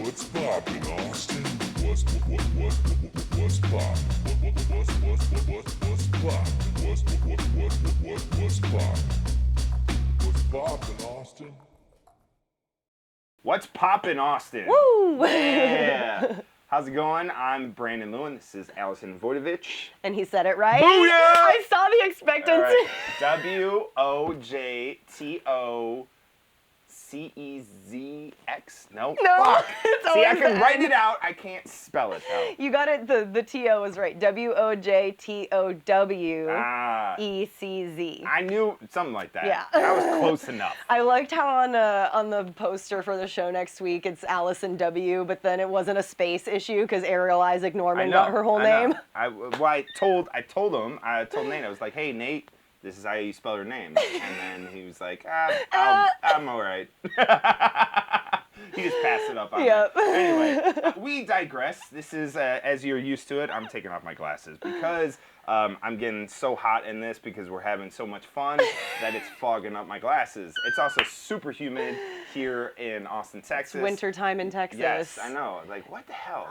What's poppin', Austin? What's poppin'? What's poppin'? What's poppin'? What's poppin', Austin? What's poppin', Austin? Woo! Yeah. How's it going? I'm Brandon Lewin. This is Allison Wojtowecz. And he said it right. Booyah! I saw the expectancy. All right. Wojtowecz. No. Fuck. It's See, I always can the write end. it out. I can't spell it though. You got it. The T-O was right. Wojtowecz. I knew something like that. Yeah. That was close enough. I liked how on the poster for the show next week it's Allison W, but then it wasn't a space issue because Ariel Isaac Norman got her whole name. I told Nate, I was like, hey Nate, this is how you spell her name. And then he was like, I'm all right. He just passed it up on me. Anyway, we digress. This is, as you're used to it, I'm taking off my glasses because I'm getting so hot in this because we're having so much fun that it's fogging up my glasses. It's also super humid here in Austin, Texas. It's winter time in Texas. Yes, I know. Like, what the hell?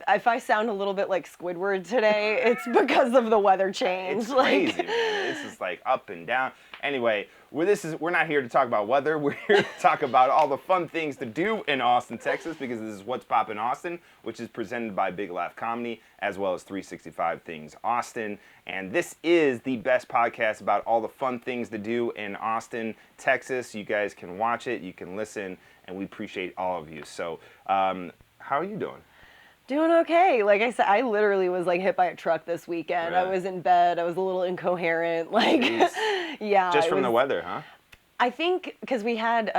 If I sound a little bit like Squidward today, it's because of the weather change. It's crazy, man. It's just like up and down. Anyway, we're not here to talk about weather. We're here to talk about all the fun things to do in Austin, Texas, because this is What's Poppin' Austin, which is presented by Big Laugh Comedy, as well as 365 Things Austin. And this is the best podcast about all the fun things to do in Austin, Texas. You guys can watch it, you can listen, and we appreciate all of you. So, how are you doing? Doing okay. Like I said, I literally was like hit by a truck this weekend. Really? I was in bed. I was a little incoherent. Like, yeah. Just from the weather, huh? I think because we had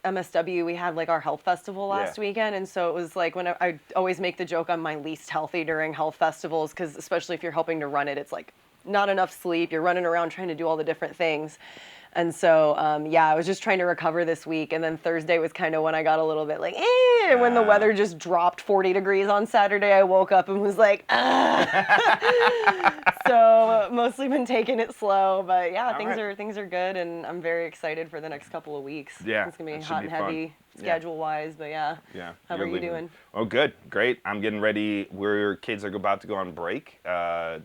MSW, we had like our health festival last weekend, and so it was like when I always make the joke I'm my least healthy during health festivals because especially if you're helping to run it, it's like not enough sleep. You're running around trying to do all the different things. And so, I was just trying to recover this week. And then Thursday was kind of when I got a little bit like, And when the weather just dropped 40 degrees on Saturday, I woke up and was like, So, mostly been taking it slow. But yeah, things are good. And I'm very excited for the next couple of weeks. Yeah. It's going to be hot and heavy schedule-wise. But yeah. How are you doing? Oh, good. Great. I'm getting ready. Your kids are about to go on break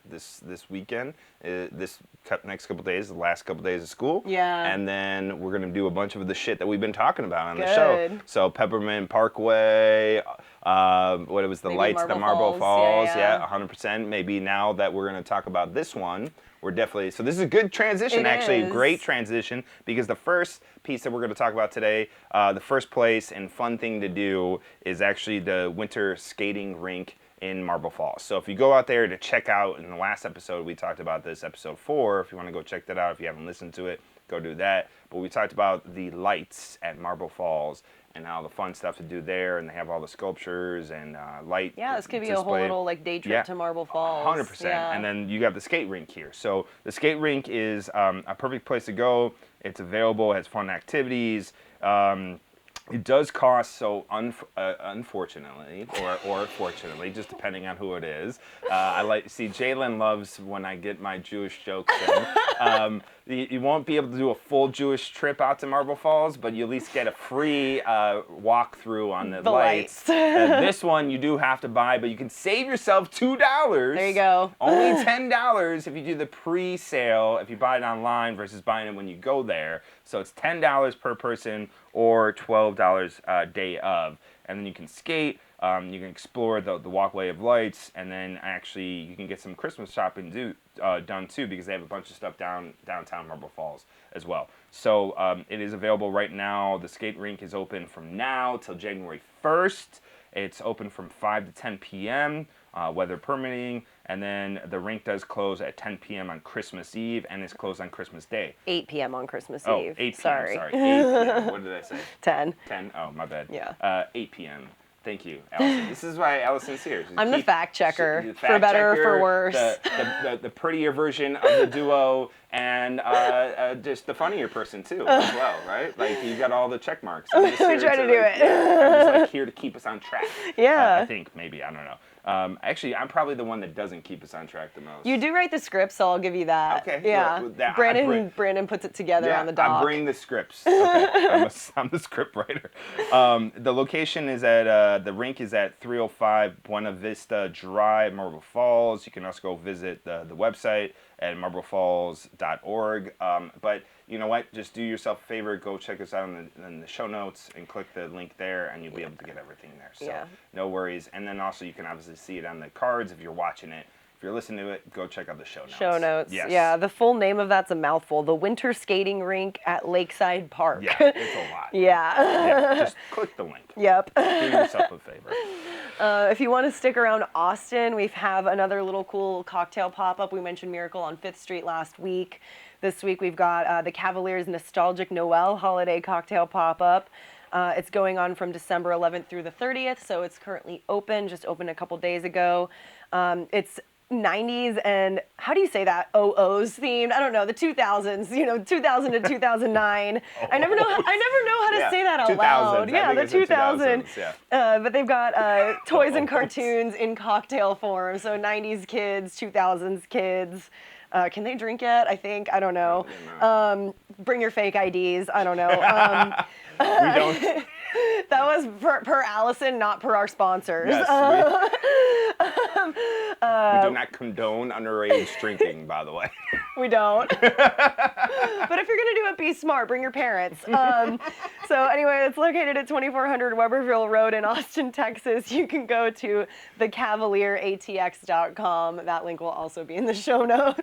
this weekend. This next couple days, the last couple days of school. Yeah. And then we're going to do a bunch of the shit that we've been talking about on the show. So Peppermint Parkway, what it was, the lights, the Marble Falls. Yeah, 100%. Maybe now that we're going to talk about this one, we're definitely, so this is a good transition, actually, a great transition, because the first piece that we're going to talk about today, the first place and fun thing to do is actually the winter skating rink in Marble Falls. So if you go out there to check out, in the last episode we talked about this, episode 4, if you want to go check that out, if you haven't listened to it, go do that. But we talked about the lights at Marble Falls and all the fun stuff to do there, and they have all the sculptures and light. Yeah, this could be a whole little like day trip to Marble Falls. 100%. Yeah. And then you got the skate rink here. So the skate rink is a perfect place to go. It's available, it has fun activities. It does cost, so unfortunately, or fortunately, just depending on who it is. Jalen loves when I get my Jewish jokes in. You won't be able to do a full Jewish trip out to Marble Falls, but you at least get a free walkthrough on the lights. This one you do have to buy, but you can save yourself $2. There you go. Only $10 if you do the pre-sale, if you buy it online versus buying it when you go there. So it's $10 per person or $12 day of. And then you can skate, you can explore the Walkway of Lights, and then actually you can get some Christmas shopping done too, because they have a bunch of stuff downtown Marble Falls as well. So it is available right now. The skate rink is open from now till January 1st. It's open from 5 to 10 p.m., weather permitting, and then the rink does close at 10 p.m. on Christmas Eve, and is closed on Christmas Day. 8 p.m. on Christmas Eve. 8 p.m., sorry. 8 p.m. What did I say? 10. 10? Oh, my bad. Yeah. 8 p.m. Thank you, Allison. This is why Allison's here. I'm the fact checker, for better or for worse. The prettier version of the duo, and just the funnier person, too, as well, right? Like, you got all the check marks. We try to do it. I'm just, here to keep us on track. Yeah. I think, maybe, I don't know. Actually, I'm probably the one that doesn't keep us on track the most. You do write the scripts, so I'll give you that. Okay. Yeah. Brandon puts it together on the dock. I bring the scripts. Okay. I'm the script writer. The location is at the rink is at 305 Buena Vista Drive, Marble Falls. You can also go visit the website at marblefalls.org. But you know what? Just do yourself a favor. Go check us out in the show notes and click the link there, and you'll be able to get everything there. So no worries. And then also you can obviously see it on the cards if you're watching it. If you're listening to it, go check out the show notes. Show notes. Yes. Yeah, the full name of that's a mouthful. The Winter Skating Rink at Lakeside Park. Yeah, it's a lot. Yeah. Just click the link. Yep. Do yourself a favor. If you want to stick around Austin, we have another little cool cocktail pop-up. We mentioned Miracle on 5th Street last week. This week we've got the Cavaliers Nostalgic Noel Holiday Cocktail Pop-Up. It's going on from December 11th through the 30th, so it's currently open, just opened a couple days ago. It's 90s and, how do you say that, OOs themed? I don't know, the 2000s, 2000 to 2009. I never know how to say that out loud. Yeah, the 2000s. But they've got toys and cartoons in cocktail form, so 90s kids, 2000s kids. Can they drink yet? I think. I don't know. Bring your fake IDs. I don't know. We don't. That was per Allison, not per our sponsors. Yes, we do not condone underage drinking, by the way. We don't. But if you're going to do it, be smart. Bring your parents. So anyway, it's located at 2400 Weberville Road in Austin, Texas. You can go to thecavalier.atx.com. That link will also be in the show notes.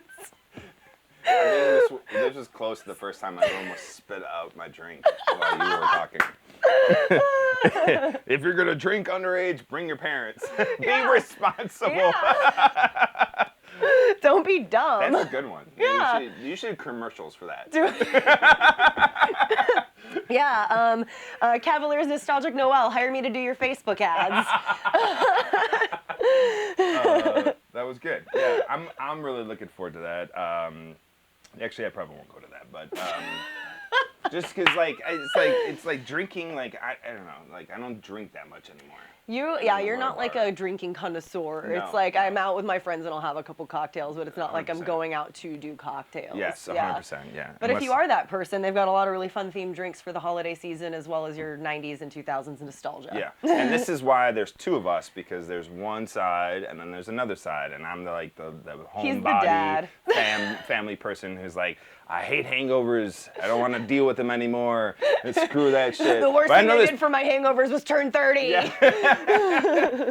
I think this was close to the first time I almost spit out my drink while you were talking. If you're going to drink underage, bring your parents. Be responsible. Yeah. Don't be dumb. That's a good one. Yeah. You should do commercials for that. Yeah. Cavaliers Nostalgic Noel, hire me to do your Facebook ads. That was good. Yeah, I'm really looking forward to that. Actually, I probably won't go to that, but just because it's like drinking. Like I don't know. Like I don't drink that much anymore. You're not like a drinking connoisseur. No, it's like I'm out with my friends and I'll have a couple cocktails, but it's not like I'm going out to do cocktails. Yes, 100%. Yeah. But if you are that person, they've got a lot of really fun themed drinks for the holiday season, as well as your 90s and 2000s nostalgia. Yeah, and this is why there's two of us, because there's one side and then there's another side, and I'm the homebody family person who's like, I hate hangovers. I don't want to deal with them anymore. Screw that shit. The worst thing I did for my hangovers was turn 30. Yeah.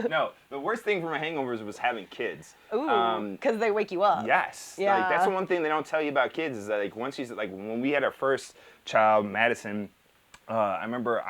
No, the worst thing for my hangovers was having kids. Ooh, because they wake you up. Yes. Yeah. Like, that's the one thing they don't tell you about kids is that like when we had our first child, Madison, I remember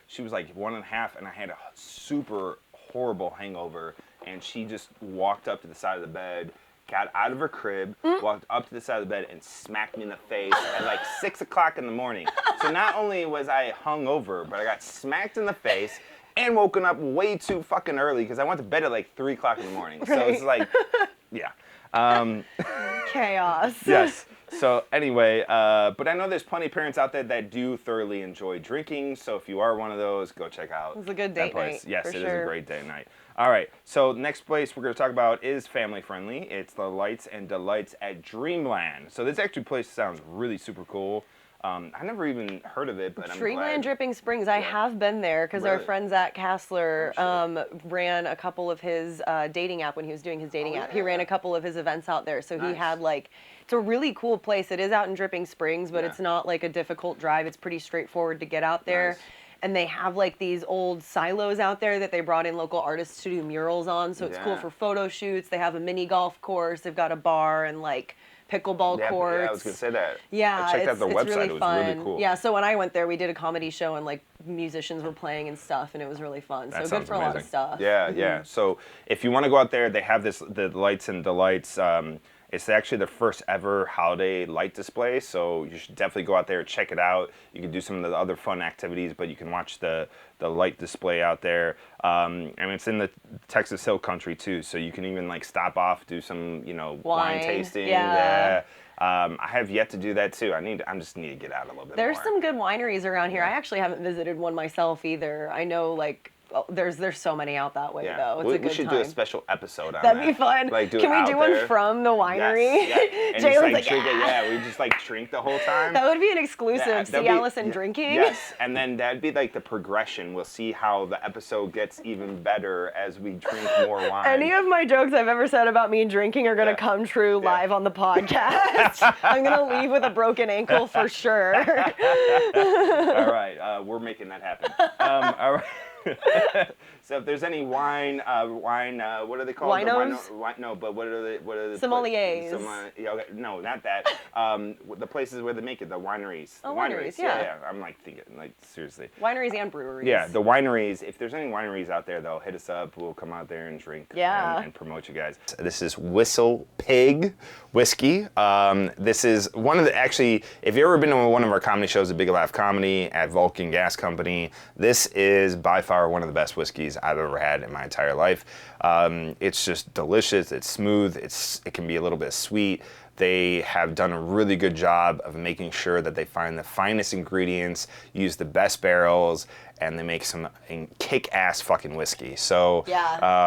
she was like 1.5, and I had a super horrible hangover, and she just walked up to the side of the bed, got out of her crib, walked up to the side of the bed, and smacked me in the face at like 6 o'clock in the morning. So not only was I hungover, but I got smacked in the face and woken up way too fucking early because I went to bed at like 3 o'clock in the morning. Right. So it's like, yeah. Chaos. Yes. So anyway, but I know there's plenty of parents out there that do thoroughly enjoy drinking. So if you are one of those, go check out. It's a good date night. Yes, it is a great date night. All right. So next place we're going to talk about is family friendly. It's the Lights and Delights at Dreamland. So this actually place sounds really super cool. I never even heard of it, but Dreamland I'm glad. Dripping Springs. I have been there because our friend Zach Kassler ran a couple of his dating app when he was doing his dating app. He ran a couple of his events out there, so he had it's a really cool place. It is out in Dripping Springs, but it's not like a difficult drive. It's pretty straightforward to get out there. Nice. And they have like these old silos out there that they brought in local artists to do murals on, so it's cool for photo shoots. They have a mini golf course. They've got a bar and like pickleball courts. Yeah, I was gonna say that. Yeah, I checked out their website. Really it was fun. really cool. Yeah, so when I went there, we did a comedy show and like musicians were playing and stuff, and it was really fun. That so good for amazing. A lot of stuff. Yeah, yeah. So if you want to go out there, they have the Lights and Delights. It's actually the first ever holiday light display, so you should definitely go out there and check it out. You can do some of the other fun activities, but you can watch the light display out there. And it's in the Texas Hill Country too, so you can even like stop off, do some wine tasting. Yeah. I have yet to do that too. I just need to get out a little bit There's more. some good wineries around here. I actually haven't visited one myself either. I know like there's so many out that way though. It's a good we should time. do a special episode on That'd be fun. Like, Can we do one from the winery? Yes, and Jalen's just drink it. Yeah, we just drink the whole time. That would be an exclusive. See Allison drinking. Yes, and then that'd be the progression. We'll see how the episode gets even better as we drink more wine. Any of my jokes I've ever said about me drinking are gonna come true live on the podcast. I'm gonna leave with a broken ankle for sure. All right, we're making that happen. All right. So if there's any wine, what are they called? Winos? No, but what are the sommeliers? No, not that. The places where they make it, the wineries. Oh, wineries, yeah. I'm thinking, seriously. Wineries and breweries. Yeah, the wineries. If there's any wineries out there, though, hit us up. We'll come out there and drink. And promote you guys. This is Whistle Pig whiskey. This is one of the, actually, if you've ever been to one of our comedy shows, The Big Laugh Comedy at Vulcan Gas Company, this is by far one of the best whiskeys I've ever had in my entire life. It's just delicious. It's smooth. It can be a little bit sweet. They have done a really good job of making sure that they find the finest ingredients, use the best barrels, and they make some kick-ass fucking whiskey. So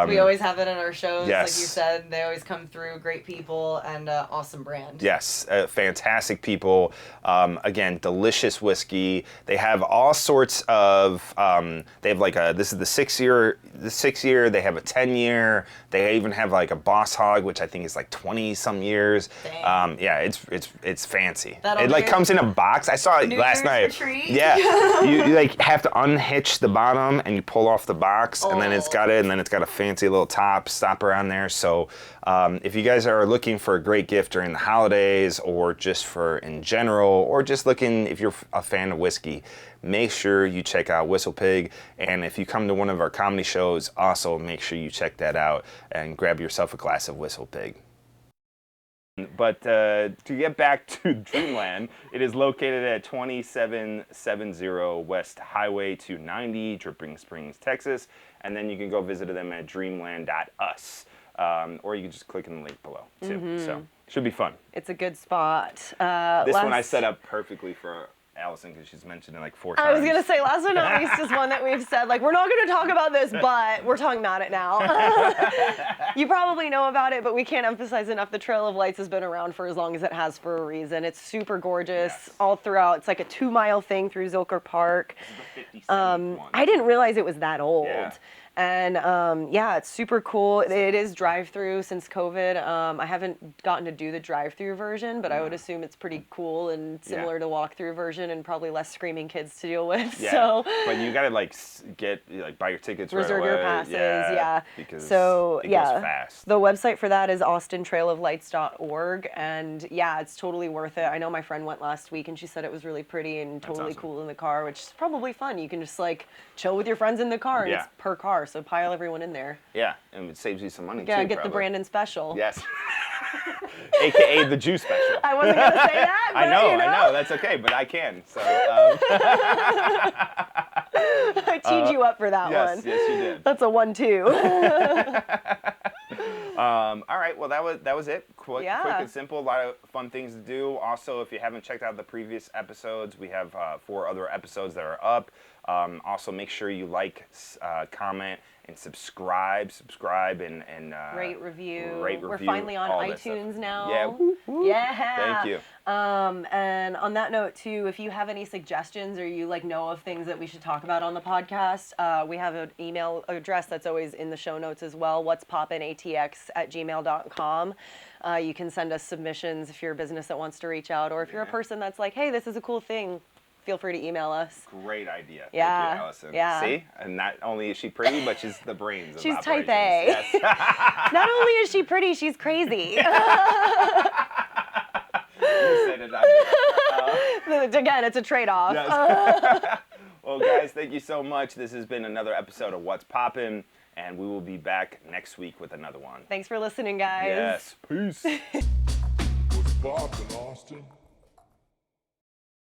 we always have it in our shows. Yes. Like you said, they always come through. Great people and awesome brand. Yes, fantastic people. Again, delicious whiskey. They have all sorts of. They have this is the 6 year. The 6 year. They have a 10-year. They even have a Boss Hog, which I think is 20 some years. Yeah, it's fancy. It comes in a box. I saw it last night. Retreat. Yeah, you have to unhitch the bottom and you pull off the box, and then it's got a fancy little stopper on there. So if you guys are looking for a great gift during the holidays, or just for in general, or just looking, if you're a fan of whiskey, make sure you check out Whistle Pig. And if you come to one of our comedy shows, also make sure you check that out and grab yourself a glass of Whistle Pig. But to get back to Dreamland, it is located at 2770 West Highway 290, Dripping Springs, Texas. And then you can go visit them at dreamland.us. Or you can just click in the link below, too. Mm-hmm. So, should be fun. It's a good spot. This one I set up perfectly for Allison, because she's mentioned it 4 times. I was going to say, last but not least is one that we've said, we're not going to talk about this, but we're talking about it now. You probably know about it, but we can't emphasize enough. The Trail of Lights has been around for as long as it has for a reason. It's super gorgeous all throughout. It's like a 2-mile thing through Zilker Park. This is the 57th one. I didn't realize it was that old. Yeah. And it's super cool. It is drive-through since COVID. I haven't gotten to do the drive-through version, but I would assume it's pretty cool and similar to walk-through version, and probably less screaming kids to deal with. Yeah. So, but you gotta buy your tickets reserve right away. your passes. Because it goes fast. The website for that is austintrailoflights.org, and it's totally worth it. I know my friend went last week and she said it was really pretty and totally cool in the car, which is probably fun. You can just chill with your friends in the car, and it's per car. So pile everyone in there. Yeah, and it saves you some money too. Yeah, get the Brandon special. Yes. AKA the Jew special. I wasn't gonna say that. But, I know. That's okay, but I can. So. I teed you up for that one. Yes, you did. That's a 1-2. All right. Well, that was it. Quick and simple. A lot of fun things to do. Also, if you haven't checked out the previous episodes, we have 4 other episodes that are up. Also, make sure you comment, and subscribe, and rate, review. We're finally on iTunes now. Yeah. Woo. Yeah. Thank you. And on that note too, if you have any suggestions or you know of things that we should talk about on the podcast, we have an email address that's always in the show notes as well. What's Poppin ATX@gmail.com. You can send us submissions if you're a business that wants to reach out, or if you're a person that's hey, this is a cool thing. Feel free to email us. Great idea. Yeah. Thank you, Allison. Yeah. See? And not only is she pretty, but she's the brains of operations. She's type A. Yes. Not only is she pretty, she's crazy. You said it, I did. Again, it's a trade-off. Yes. Well, guys, thank you so much. This has been another episode of What's Poppin', and we will be back next week with another one. Thanks for listening, guys. Yes. Peace. What's poppin', Austin?